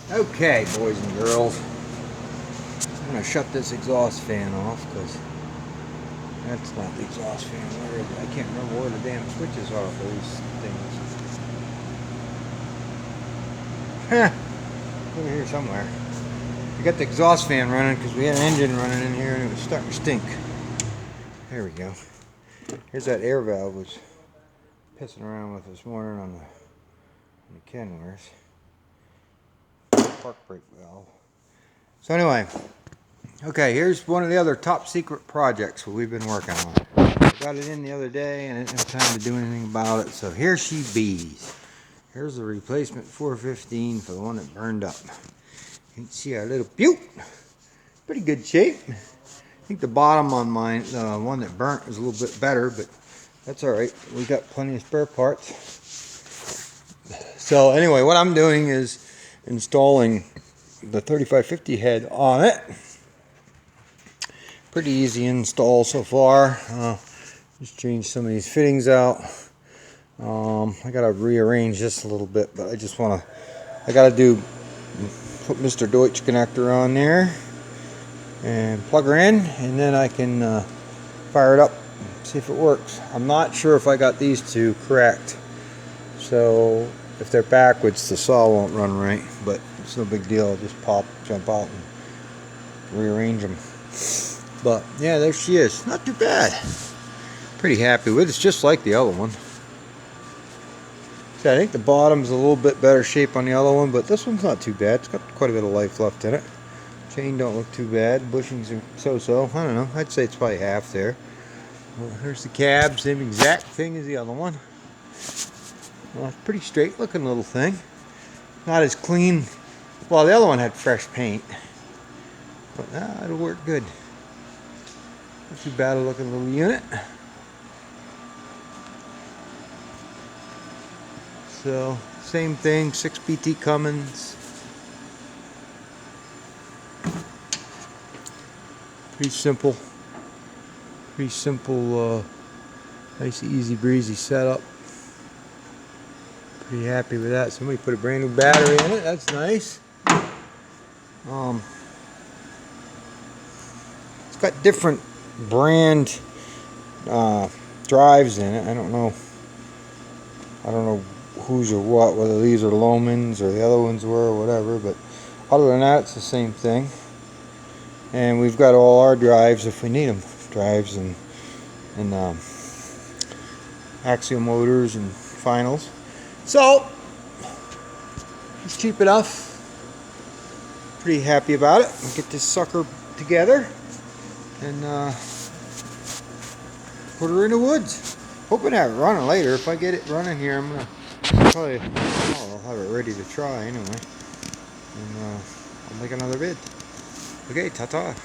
Okay, boys and girls, I'm going to shut this exhaust fan off because that's not the exhaust fan. Where is it? I can't remember where the damn switches are for these things. Huh, over here somewhere. We got the exhaust fan running because we had an engine running in here and it was starting to stink. There we go. Here's that air valve I was pissing around with this morning on the Kenworth. Park brake valve. So anyway, okay, here's one of the other top secret projects that we've been working on. I got it in the other day and I didn't have time to do anything about it, so here she bees. Here's the replacement 415 for the one that burned up. You can see our little butte. Pretty good shape. I think the bottom on mine, the one that burnt, is a little bit better, but that's alright. We got plenty of spare parts. So anyway, what I'm doing is installing the 3550 head on it. Pretty easy install so far. Just changed some of these fittings out. I gotta rearrange this a little bit, but I gotta put Mr. Deutsch connector on there and plug her in, and then I can fire it up, see if it works. I'm not sure if I got these two correct, so if they're backwards the saw won't run right, but it's no big deal. I'll just jump out and rearrange them. But yeah, there she is. Not too bad. Pretty happy with it. It's just like the other one. See, I think the bottom's a little bit better shape on the other one, but this one's not too bad. It's got quite a bit of life left in it. Chain don't look too bad. Bushings are so-so. I don't know. I'd say it's probably half there. Well, there's the cab. Same exact thing as the other one. Well, it's pretty straight looking little thing. Not as clean. Well, the other one had fresh paint. But it'll work good. Not too bad a looking little unit. So, same thing, 6 BT Cummins. Pretty simple, nice, easy, breezy setup. Pretty happy with that. Somebody put a brand new battery in it. That's nice. It's got different brand drives in it. I don't know whose or what, whether these are Lomans or the other ones were or whatever, but other than that, it's the same thing. And we've got all our drives if we need them. Drives and axial motors and finals. So, it's cheap enough. Pretty happy about it. We'll get this sucker together and put her in the woods. Hoping to have it running later. If I get it running here, I'm gonna probably, I'll have it ready to try anyway. And I'll make another vid. Okay, ta-ta.